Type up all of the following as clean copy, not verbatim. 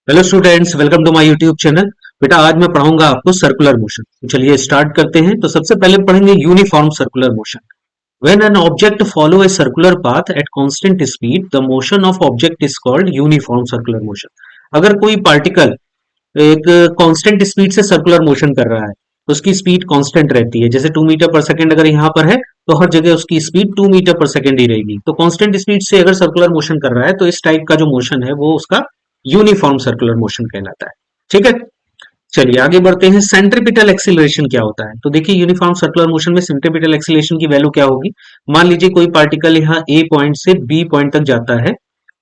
Hello students, welcome to my YouTube channel. बेटा आज मैं पढ़ाऊंगा आपको सर्कुलर मोशन। तो चलिए स्टार्ट करते हैं। तो सबसे पहले पढ़ेंगे uniform circular motion. When an object follow a circular path at constant speed the motion of object is called uniform circular motion. अगर कोई पार्टिकल एक कांस्टेंट स्पीड से सर्कुलर मोशन कर रहा है तो उसकी स्पीड कांस्टेंट रहती है। जैसे 2 मीटर पर सेकेंड अगर यहाँ पर है तो हर जगह उसकी स्पीड 2 मीटर पर सेकेंड ही रहेगी। तो कांस्टेंट स्पीड से अगर सर्कुलर मोशन कर रहा है तो इस टाइप का जो मोशन है वो उसका यूनिफॉर्म सर्कुलर मोशन कहलाता है। ठीक है, चलिए आगे बढ़ते हैं। सेंट्रीपिटल एक्सीलरेशन क्या होता है? तो देखिए यूनिफॉर्म सर्कुलर मोशन में सेंट्रीपिटल एक्सीलरेशन की वैल्यू क्या होगी। मान लीजिए कोई पार्टिकल यहाँ ए पॉइंट से बी पॉइंट तक जाता है।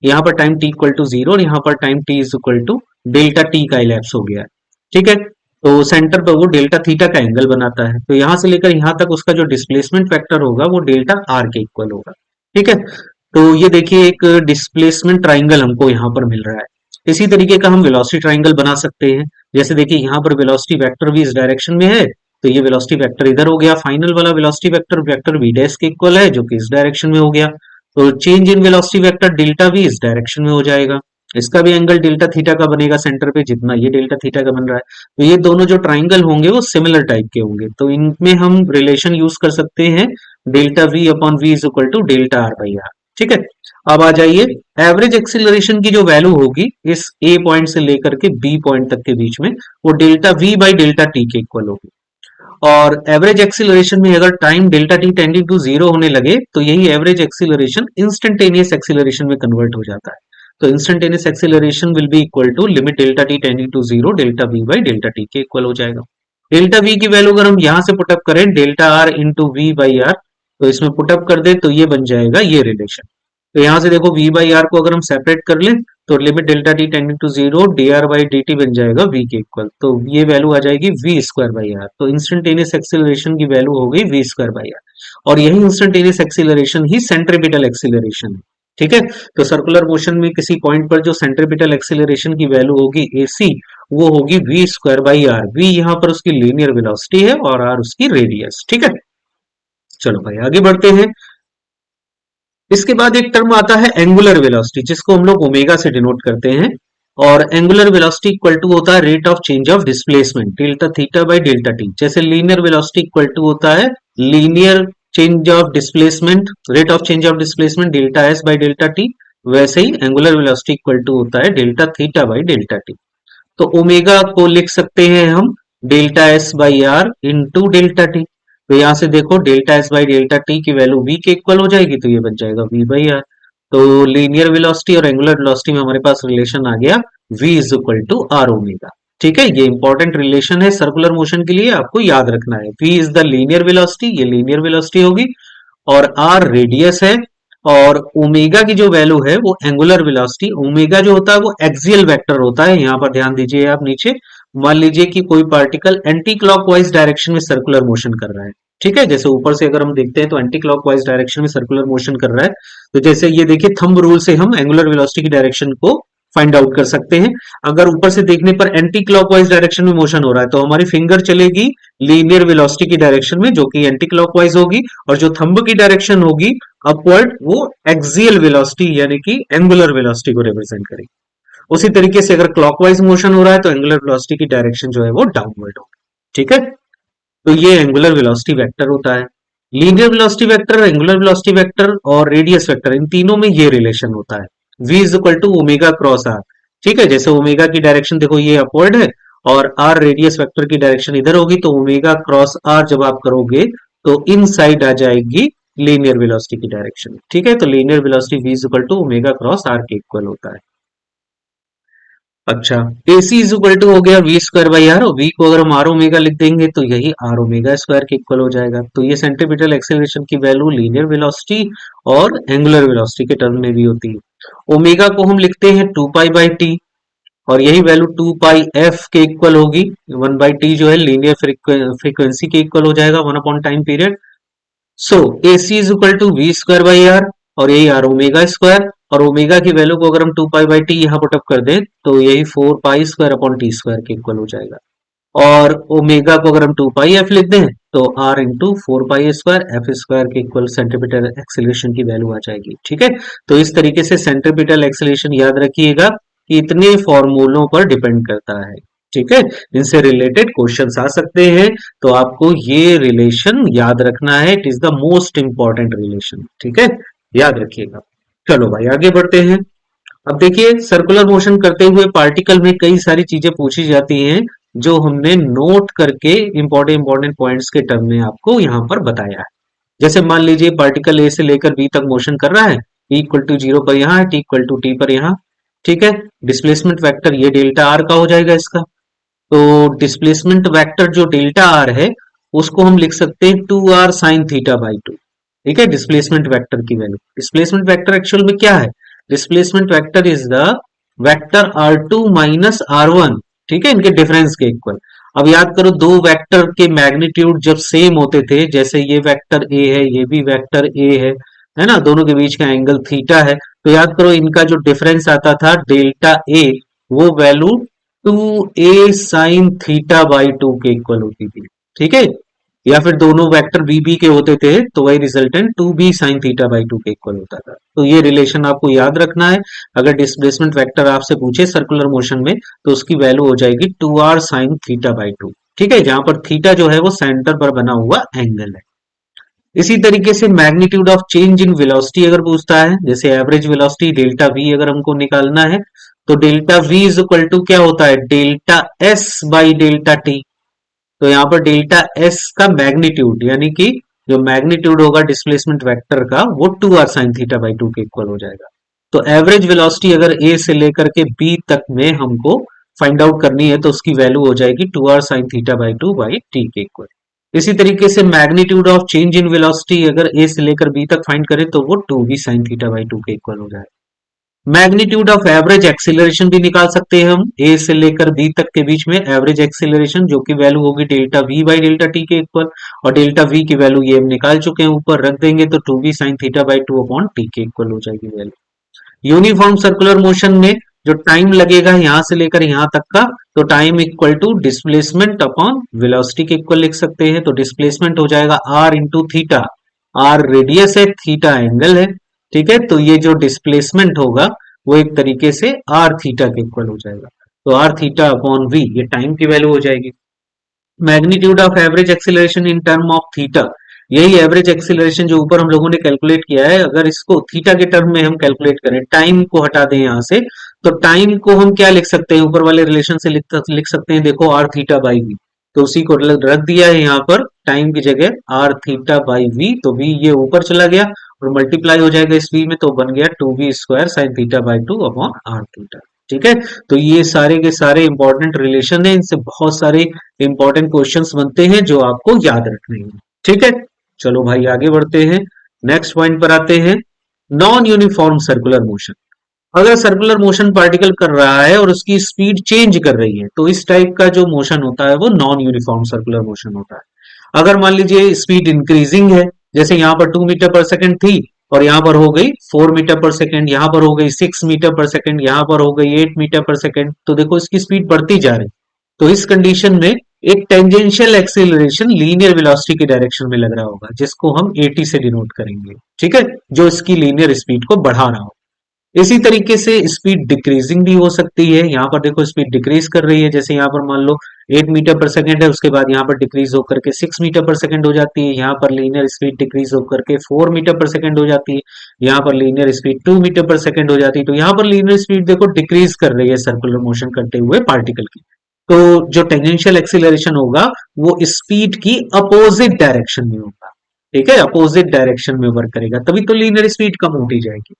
यहाँ पर टाइम टी इक्वल टू 0 और यहाँ पर time T is equal to delta T का इलेप्स हो गया है। ठीक है, तो सेंटर पर वो डेल्टा थीटा का एंगल बनाता है। तो यहाँ से लेकर यहाँ तक उसका जो डिस्प्लेसमेंट फैक्टर होगा वो डेल्टा आर के इक्वल होगा। ठीक है, तो ये देखिए एक डिस्प्लेसमेंट ट्राइंगल हमको यहाँ पर मिल रहा है। इसी तरीके का हम वेलोसिटी ट्राइंगल बना सकते हैं। जैसे देखिए यहाँ पर वेलोसिटी वेक्टर भी इस डायरेक्शन में है, तो ये वेलोसिटी वेक्टर इधर हो गया। फाइनल वाला velocity vector vector V dash के इक्वल है जो कि इस डायरेक्शन में हो गया। तो change in velocity vector delta V इस डायरेक्शन में हो जाएगा। इसका भी एंगल डेल्टा थीटा का बनेगा सेंटर पे, जितना ये डेल्टा थीटा का बन रहा है। तो ये दोनों जो ट्राइंगल होंगे वो सिमिलर टाइप के होंगे, तो इनमें हम रिलेशन यूज कर सकते हैं delta V upon V is equal to delta R by R. ठीक है, अब आ जाइए एवरेज एक्सीलरेशन की जो वैल्यू होगी इस ए पॉइंट से लेकर के बी पॉइंट तक के बीच में, वो delta V by delta T के इक्वल होगी। और एवरेज एक्सीलरेशन में अगर time delta T tending to 0 होने लगे तो यही एवरेज एक्सीलरेशन इंस्टेंटेनियस एक्सीलरेशन में कन्वर्ट हो जाता है। तो instantaneous acceleration will be equal to limit delta T tending to 0 delta V by delta T के इक्वल हो जाएगा। डेल्टा वी की वैल्यू अगर हम यहां से पुटअप करें delta R into V by R, तो इसमें पुटअप कर दे तो ये बन जाएगा ये रिलेशन। तो यहाँ से देखो v बाई आर को अगर हम सेपरेट कर लें तो limit delta T tending to 0 D R by D T बन जाएगा v के इक्वल। तो ये वैल्यू आ जाएगी v स्क्वायर बाई आर। तो इंस्टेंटेनियस एक्सीलरेशन की वैल्यू हो गई v स्क्वायर बाई आर, और यही इंस्टेंटेनियस एक्सीलरेशन ही सेंट्रीपिटल एक्सीलरेशन है। ठीक है, तो सर्कुलर मोशन में किसी पॉइंट पर जो सेंट्रीपिटल एक्सीलरेशन की वैल्यू होगी ac, वो होगी v square by R. v यहाँ पर उसकी लीनियर वेलोसिटी है और r उसकी रेडियस। ठीक है, चलो भाई आगे बढ़ते हैं। इसके बाद एक टर्म आता है एंगुलर वेलोसिटी, जिसको हम लोग ओमेगा से डिनोट करते हैं। और एंगुलर वेलोसिटी इक्वल टू होता है rate of change of displacement delta theta by delta T. जैसे लीनियर वेलोसिटी इक्वल टू होता है linear change of displacement rate of change of displacement delta S by delta T, वैसे ही angular velocity equal to होता है delta theta by delta T. तो omega को लिख सकते हैं हम delta S by R into delta T. तो यहां से देखो delta S by delta T की वैल्यू v के इक्वल हो जाएगी, तो ये बन जाएगा v बाई आर। तो लीनियर वेलोसिटी और एंगुलर वेलोसिटी में हमारे पास रिलेशन आ गया v is equal to R omega. ठीक है, ये इंपॉर्टेंट रिलेशन है सर्कुलर मोशन के लिए, आपको याद रखना है। v is the linear velocity, ये लीनियर वेलोसिटी होगी, और r रेडियस है, और ओमेगा की जो वैल्यू है वो एंगुलर वेलोसिटी। ओमेगा जो होता है वो एक्सियल वेक्टर होता है। यहाँ पर ध्यान दीजिए आप नीचे, मान लीजिए कि कोई पार्टिकल एंटी क्लॉकवाइज डायरेक्शन में सर्कुलर मोशन कर रहा है। ठीक है, जैसे ऊपर से अगर हम देखते हैं तो एंटी क्लॉकवाइज डायरेक्शन में सर्कुलर मोशन कर रहा है। तो जैसे ये देखिए थंब रूल से हम एंगुलर वेलोसिटी की डायरेक्शन को फाइंड आउट कर सकते हैं। अगर ऊपर से देखने पर एंटी क्लॉकवाइज डायरेक्शन में मोशन हो रहा है तो हमारी फिंगर चलेगी लीनियर वेलोसिटी की डायरेक्शन में जो कि एंटी क्लॉकवाइज होगी, और जो थंब की डायरेक्शन होगी अपवर्ड वो एक्सियल वेलोसिटी यानी कि एंगुलर वेलोसिटी को रिप्रेजेंट करेगी। उसी तरीके से अगर क्लॉकवाइज मोशन हो रहा है तो एंगुलर वेलोसिटी की डायरेक्शन जो है वो डाउनवर्ड होगी। ठीक है, तो ये एंगुलर वेलोसिटी वेक्टर होता है। Linear velocity vector, angular velocity vector और रेडियस वेक्टर, इन तीनों में ये रिलेशन होता है v is equal to omega cross R. ठीक है, जैसे ओमेगा की डायरेक्शन देखो ये अपवर्ड है और r रेडियस वेक्टर की डायरेक्शन इधर होगी, तो ओमेगा क्रॉस r जब आप करोगे तो इन साइड आ जाएगी लीनियर वेलोसिटी की डायरेक्शन। ठीक है, तो linear velocity v is equal to omega cross r के इक्वल होता है। अच्छा, AC इज इक्वल टू हो गया v स्क्वायर बाई आर, और v को अगर हम r ओमेगा लिख देंगे तो यही r ओमेगा स्क्वायर के इक्वल हो जाएगा। तो ये सेंट्रीपिटल एक्सेलरेशन की वैल्यू लीनियर वेलोसिटी और एंगुलर वेलोसिटी के टर्म में भी होती है। ओमेगा को हम लिखते हैं 2 पाई बाई टी, और यही वैल्यू 2 पाई f के इक्वल होगी। 1 बाई टी जो है लीनियर फ्रीक्वेंसी के इक्वल हो जाएगा 1 upon time period. So AC is equal to v square by R, और यही r ओमेगा स्क्वायर, और ओमेगा की वैल्यू को अगर हम 2 पाई बाई टी यहाँ पुटअप कर दें तो यही 4 pi square upon T square के इक्वल हो जाएगा। और ओमेगा को अगर हम 2 पाई एफ लिख दें तो r into 4 pi square F square के इक्वल सेंट्रीपिटल एक्सेलरेशन की वैल्यू आ जाएगी। ठीक है, तो इस तरीके से सेंट्रीपिटल एक्सेलरेशन याद रखिएगा कि इतने फॉर्मूलों पर डिपेंड करता है। ठीक है, इनसे रिलेटेड क्वेश्चंस आ सकते हैं, तो आपको ये रिलेशन याद रखना है। It is the most important relation. ठीक है, याद रखिएगा। चलो भाई आगे बढ़ते हैं। अब देखिए, सर्कुलर मोशन करते हुए पार्टिकल में कई सारी चीजें पूछी जाती हैं, जो हमने नोट करके इंपॉर्टेंट इंपॉर्टेंट पॉइंट्स के टर्म में आपको यहाँ पर बताया है। जैसे मान लीजिए पार्टिकल ए से लेकर बी तक मोशन कर रहा है, ई इक्वल टू जीरो पर यहाँ है, टी इक्वल टू टी पर यहाँ। ठीक है, डिस्प्लेसमेंट वेक्टर ये डेल्टा आर का हो जाएगा इसका। तो डिस्प्लेसमेंट वेक्टर जो डेल्टा आर है, उसको हम लिख सकते हैं 2r साइन थीटा बाई 2। ठीक है, डिस्प्लेसमेंट वेक्टर की वैल्यू, डिस्प्लेसमेंट वेक्टर एक्चुअल में क्या है, displacement vector is the vector r2 minus r1। ठीक है, इनके डिफरेंस के इक्वल। अब याद करो, दो वेक्टर के मैग्नीट्यूड जब सेम होते थे, जैसे ये वेक्टर ए है, ये भी वेक्टर ए है ना, दोनों के बीच का एंगल थीटा है, तो याद करो इनका जो डिफरेंस आता था डेल्टा ए, वो value 2a sign theta by 2 के इक्वल होती थी। ठीक है, या फिर दोनों वेक्टर बी बी के होते थे, तो वही resultant 2b sign theta by 2 के इक्वल होता था। तो ये रिलेशन आपको याद रखना है। अगर डिस्प्लेसमेंट वेक्टर आपसे पूछे सर्कुलर मोशन में, तो उसकी वैल्यू हो जाएगी 2r साइन थीटा बाई 2। ठीक है, जहां पर थीटा जो है वो सेंटर पर बना हुआ एंगल है। इसी तरीके से magnitude of change in velocity अगर पूछता है, जैसे एवरेज वेलोसिटी डेल्टा वी अगर हमको निकालना है, तो delta V is equal to क्या होता है, delta S by delta T. तो यहाँ पर डेल्टा एस का मैग्नीट्यूड, यानी कि जो मैग्नीट्यूड होगा डिस्प्लेसमेंट वेक्टर का, वो 2r साइन थीटा बाई 2 के इक्वल हो जाएगा। तो एवरेज वेलोसिटी अगर ए से लेकर के बी तक में हमको फाइंड आउट करनी है, तो उसकी वैल्यू हो जाएगी 2r sign theta by 2 by T के इक्वल। इसी तरीके से magnitude of change in velocity अगर ए से लेकर बी तक फाइंड करें, तो वो 2v साइन थीटा बाई 2 के इक्वल हो जाएगा। मैग्नीट्यूड ऑफ एवरेज एक्सीलरेशन भी निकाल सकते हैं हम, ए से लेकर बी तक के बीच में एवरेज एक्सीलरेशन, जो कि वैल्यू होगी delta V by delta T के इक्वल। और डेल्टा वी की वैल्यू ये हम निकाल चुके हैं, ऊपर रख देंगे तो 2v sign theta by 2 upon T के इक्वल हो जाएगी वैल्यू। यूनिफॉर्म सर्कुलर मोशन में जो टाइम लगेगा यहां से लेकर यहां तक का, तो time equal to displacement upon velocity के इक्वल लिख सकते हैं। तो डिस्प्लेसमेंट हो जाएगा R into theta, R radius है, थीटा एंगल है। ठीक है, तो ये जो डिस्प्लेसमेंट होगा वो एक तरीके से आर थीटा के इक्वल हो जाएगा। तो आर थीटा अपॉन वी, ये टाइम की वैल्यू हो जाएगी। Magnitude of average acceleration in term of theta, यही एवरेज एक्सीलरेशन जो ऊपर हम लोगों ने कैलकुलेट किया है, अगर इसको थीटा के टर्म में हम कैलकुलेट करें, टाइम को हटा दें यहां से, तो टाइम को हम क्या लिख सकते हैं, ऊपर वाले रिलेशन से लिख सकते हैं, देखो आर थीटा बाई वी। तो उसी को रख दिया है यहाँ पर टाइम की जगह आर थीटा बाई वी, तो वी ये ऊपर चला गया और मल्टीप्लाई हो जाएगा इस वी में, तो बन गया 2v square sine theta by 2 upon R theta. ठीक है, तो ये सारे के सारे इंपॉर्टेंट रिलेशन है, इनसे बहुत सारे इंपॉर्टेंट क्वेश्चंस बनते हैं जो आपको याद रखने हैं। ठीक है, चलो भाई आगे बढ़ते हैं, नेक्स्ट पॉइंट पर आते हैं, नॉन यूनिफॉर्म सर्कुलर मोशन। अगर सर्कुलर मोशन पार्टिकल कर रहा है और उसकी स्पीड चेंज कर रही है, तो इस टाइप का जो मोशन होता है वो नॉन यूनिफॉर्म सर्कुलर मोशन होता है। अगर मान लीजिए स्पीड इंक्रीजिंग है, जैसे यहाँ पर 2 मीटर पर सेकंड थी और यहाँ पर हो गई 4 मीटर पर सेकंड, यहाँ पर हो गई 6 मीटर पर सेकंड, यहाँ पर हो गई 8 मीटर पर सेकंड, तो देखो इसकी स्पीड बढ़ती जा रही। तो इस कंडीशन में एक टेंजेंशियल एक्सीलरेशन लीनियर वेलोसिटी के डायरेक्शन में लग रहा होगा, जिसको हम at से डिनोट करेंगे। ठीक है, जो इसकी लीनियर स्पीड को बढ़ा रहा हो। इसी तरीके से स्पीड डिक्रीजिंग भी हो सकती है। यहाँ पर देखो स्पीड डिक्रीज कर रही है, जैसे यहाँ पर मान लो 8 मीटर पर सेकंड है, उसके बाद यहाँ पर डिक्रीज होकर के 6 मीटर पर सेकंड हो जाती है, यहाँ पर लीनियर स्पीड डिक्रीज होकर के 4 मीटर पर सेकंड हो जाती है, यहाँ पर लीनियर स्पीड 2 मीटर पर सेकंड हो जाती है। तो यहाँ पर लीनियर स्पीड देखो डिक्रीज कर रही है सर्कुलर मोशन करते हुए पार्टिकल की। तो जो टेंजेंशियल एक्सीलरेशन होगा वो स्पीड की अपोजिट डायरेक्शन में होगा। ठीक है, अपोजिट डायरेक्शन में वर्क करेगा, तभी तो लीनियर स्पीड कम होती जाएगी।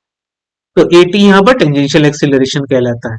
तो at यहाँ पर टेंजेंशियल एक्सीलरेशन कहलाता है।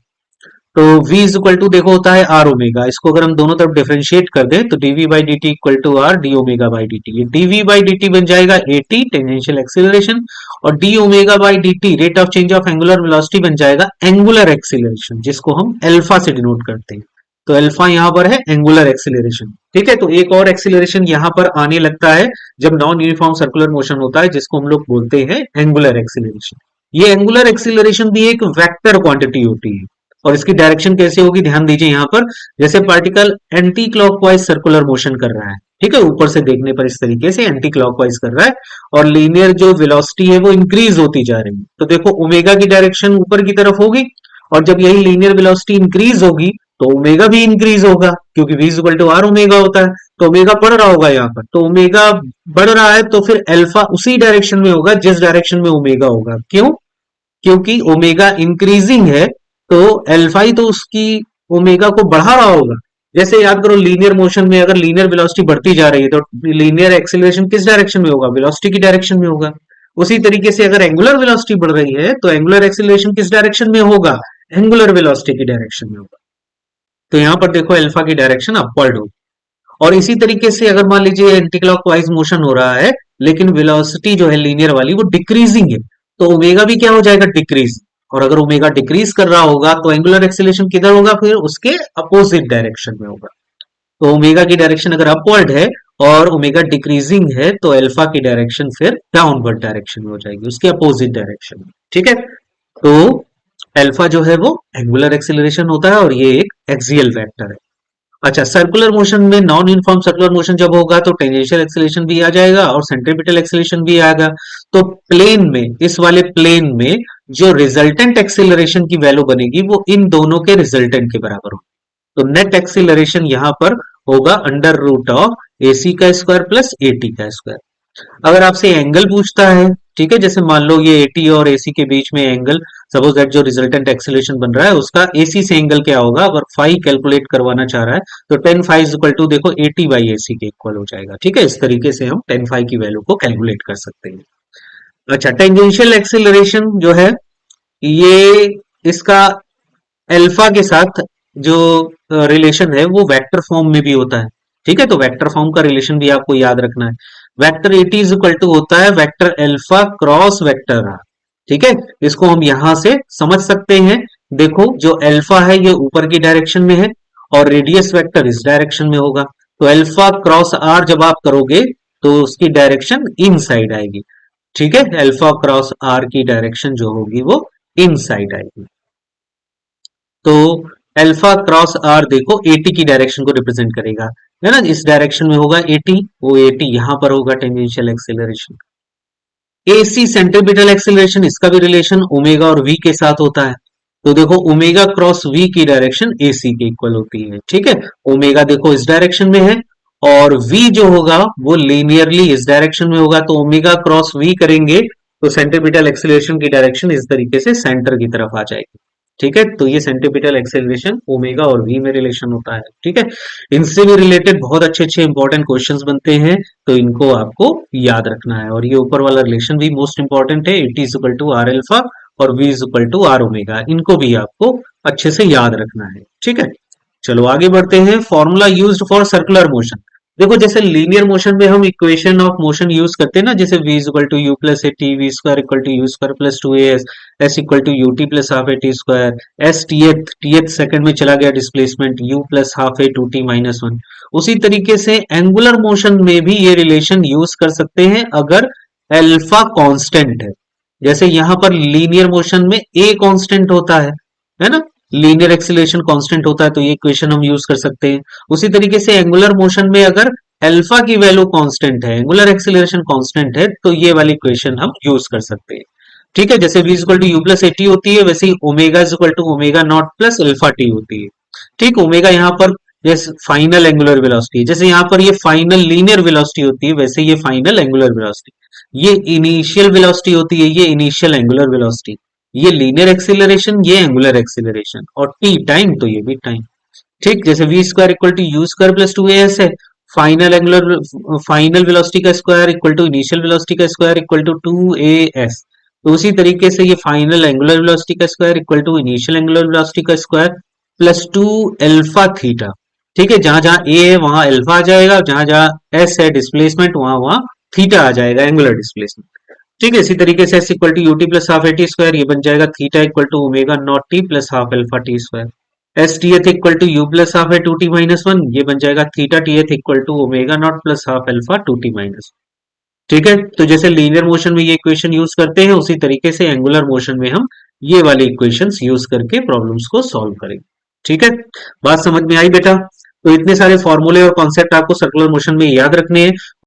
तो v इज इक्वल टू देखो होता है आर ओमेगा, इसको अगर हम दोनों तरफ डिफरेंशिएट कर दें तो dv by dt equal to R D omega by dt। ये dv बाई dt बन जाएगा at टेंजेंशियल एक्सीलरेशन, और d omega by dt rate of change of angular velocity बन जाएगा एंगुलर एक्सीलरेशन, जिसको हम अल्फा से डिनोट करते हैं। तो अल्फा यहाँ पर है एंगुलर एक्सीलरेशन। ठीक है, तो एक और एक्सीलरेशन यहाँ पर आने लगता है जब नॉन यूनिफॉर्म सर्कुलर मोशन होता है, जिसको हम लोग बोलते हैं एंगुलर एक्सीलरेशन। ये एंगुलर एक्सीलरेशन भी एक वेक्टर क्वांटिटी होती है, और इसकी डायरेक्शन कैसे होगी ध्यान दीजिए यहाँ पर। जैसे particle anti clockwise circular motion कर रहा है, ठीक है, ऊपर से देखने पर इस तरीके से एंटी क्लॉकवाइज कर रहा है, और लीनियर जो वेलोसिटी है वो इंक्रीज होती जा रही है। तो देखो ओमेगा की डायरेक्शन ऊपर की तरफ होगी, और जब यही लीनियर वेलोसिटी इंक्रीज होगी तो ओमेगा भी इंक्रीज होगा, क्योंकि v equal to R omega होता है। तो ओमेगा बढ़ रहा होगा यहाँ पर, तो ओमेगा बढ़ रहा है तो फिर अल्फा उसी डायरेक्शन में होगा जिस डायरेक्शन में ओमेगा होगा। क्यों? क्योंकि ओमेगा इंक्रीजिंग है, तो अल्फा ही तो उसकी ओमेगा को बढ़ा रहा होगा। जैसे याद करो लीनियर मोशन में अगर लीनियर वेलोसिटी बढ़ती जा रही है तो लीनियर एक्सीलरेशन किस डायरेक्शन में होगा? वेलोसिटी की डायरेक्शन में होगा। उसी तरीके से अगर एंगुलर वेलोसिटी बढ़ रही है तो एंगुलर एक्सीलरेशन किस डायरेक्शन में होगा? एंगुलर वेलोसिटी की डायरेक्शन में होगा। तो यहां पर देखो अल्फा की डायरेक्शन अपवर्ड होगी। और इसी तरीके से अगर मान लीजिए एंटी क्लॉकवाइज मोशन हो रहा है लेकिन वेलोसिटी जो है लीनियर वाली वो डिक्रीजिंग है, तो ओमेगा भी क्या हो जाएगा? डिक्रीज। और अगर ओमेगा डिक्रीज कर रहा होगा तो एंगुलर एक्सीलरेशन किधर होगा? फिर उसके अपोजिट डायरेक्शन में होगा। तो ओमेगा की डायरेक्शन अगर अपवर्ड है और ओमेगा डिक्रीजिंग है तो अल्फा की डायरेक्शन फिर डाउनवर्ड डायरेक्शन में हो जाएगी, उसके अपोजिट डायरेक्शन में। ठीक है, तो अल्फा जो है वो एंगुलर एक्सीलरेशन होता है और ये एक एक्सियल वेक्टर है। अच्छा, सर्कुलर मोशन में नॉन यूनिफॉर्म सर्कुलर मोशन जब होगा तो टेंजेंशियल एक्सीलरेशन भी आ जाएगा और सेंट्रीपिटल एक्सीलरेशन भी आएगा। तो प्लेन में, इस वाले प्लेन में जो रिजल्टेंट एक्सीलरेशन की वैल्यू बनेगी वो इन दोनों के रिजल्टेंट के बराबर होगी। तो नेट एक्सीलरेशन यहां पर होगा अंडर रूट ऑफ AC का स्क्वायर प्लस AT का स्क्वायर। अगर आपसे एंगल पूछता है, ठीक है, जैसे मान लो ये AT और AC के बीच में एंगल, सपोज दैट जो रिजल्टेंट एक्सीलरेशन बन रहा है उसका AC से एंगल क्या होगा, अगर फाई कैलकुलेट करवाना चाह रहा है तो टेन फाई इक्वल टू देखो AT बाई AC के इक्वल हो जाएगा। ठीक है, इस तरीके से हम टेन फाई की वैल्यू को कैलकुलेट कर सकते हैं। अच्छा, टेंजेंशियल एक्सीलरेशन जो है ये इसका अल्फा के साथ जो रिलेशन है वो वेक्टर फॉर्म में भी होता है। ठीक है, तो वेक्टर फॉर्म का रिलेशन भी आपको याद रखना है। Vector AT is equal to होता है vector alpha cross vector R. ठीक है, इसको हम यहां से समझ सकते हैं। देखो जो अल्फा है ये ऊपर की डायरेक्शन में है और रेडियस वेक्टर इस डायरेक्शन में होगा, तो अल्फा क्रॉस आर जब आप करोगे तो उसकी डायरेक्शन इन साइड आएगी। ठीक है, अल्फा क्रॉस आर की डायरेक्शन जो होगी वो इन साइड आएगी। तो अल्फा क्रॉस आर देखो AT की डायरेक्शन को रिप्रेजेंट करेगा, है ना, इस डायरेक्शन में होगा AT, वो AT यहां पर होगा tangential acceleration. AC centripetal acceleration, इसका भी रिलेशन ओमेगा और V के साथ होता है। तो देखो ओमेगा क्रॉस V की डायरेक्शन AC के इक्वल होती है। ठीक है, ओमेगा देखो इस डायरेक्शन में है और V जो होगा वो लीनियरली इस डायरेक्शन में होगा, तो ओमेगा क्रॉस V करेंगे तो सेंट्रीपिटल एक्सीलरेशन की डायरेक्शन इस तरीके से सेंटर की तरफ आ जाएगी। ठीक है, तो ये सेंट्रीपिटल एक्सेलरेशन ओमेगा और V में रिलेशन होता है। ठीक है, इनसे भी रिलेटेड बहुत अच्छे अच्छे इंपॉर्टेंट क्वेश्चंस बनते हैं, तो इनको आपको याद रखना है। और ये ऊपर वाला रिलेशन भी मोस्ट इंपॉर्टेंट है, AT is equal to R alpha और V is equal to R omega, इनको भी आपको अच्छे से याद रखना है। ठीक है, चलो आगे बढ़ते हैं। Formula used for circular motion. देखो जैसे लीनियर मोशन में हम इक्वेशन ऑफ मोशन यूज करते हैं ना, जैसे v equal to u plus a t, v square equal to u square plus two a s equal to u t plus half a t square, s tth second में चला गया displacement, u plus half a two t minus one. उसी तरीके से angular motion में भी ये relation use कर सकते हैं अगर अल्फा कांस्टेंट है। जैसे यहां पर लीनियर मोशन में ए कांस्टेंट होता है ना, लीनियर एक्सीलरेशन कांस्टेंट होता है, तो ये इक्वेशन हम यूज कर सकते हैं। उसी तरीके से एंगुलर मोशन में अगर अल्फा की वैल्यू कांस्टेंट है, एंगुलर एक्सीलरेशन कांस्टेंट है, तो ये वाली इक्वेशन हम यूज कर सकते हैं। ठीक है, जैसे v equal to u plus a t होती है वैसे ही omega is equal to omega naught plus alpha t होती है। ठीक, ओमेगा यहाँ पर जैसे फाइनल एंगुलर वेलोसिटी है, जैसे यहाँ पर ये फाइनल लीनियर वेलोसिटी होती है वैसे ये फाइनल एंगुलर वेलोसिटी, ये इनिशियल वेलोसिटी होती है, ये इनिशियल एंगुलर वेलोसिटी, ये लीनियर एक्सीलरेशन, ये एंगुलर एक्सीलरेशन, और टी टाइम तो ये भी टाइम। ठीक, जैसे v square equal to u square plus two a s है, फाइनल एंगुलर फाइनल वेलोसिटी का square equal to initial velocity का square equal to two a s. तो उसी तरीके से ये फाइनल एंगुलर वेलोसिटी का square equal to initial angular velocity का square plus to alpha theta. ठीक है, जहां जहां ए है वहां अल्फा आ जाएगा, जहां जहां एस है डिस्प्लेसमेंट वहां वहां थीटा आ जाएगा, एंगुलर डिस्प्लेसमेंट। ठीक है, इसी तरीके से s equal to u t plus half a t square, ये बन जाएगा theta equal to omega naught t plus half alpha t square. S t th equal to u plus half a two t minus one, ये बन जाएगा theta t th equal to omega naught plus half alpha two t minus. ठीक है, तो जैसे linear motion में ये equation use करते हैं उसी तरीके से एंगुलर मोशन में हम ये वाली इक्वेशंस यूज करके प्रॉब्लम्स को सॉल्व करेंगे। ठीक है, बात समझ में आई बेटा? तो इतने सारे फॉर्मूले और कॉन्सेप्ट आपको सर्कुलर मोशन में याद रखने हैं।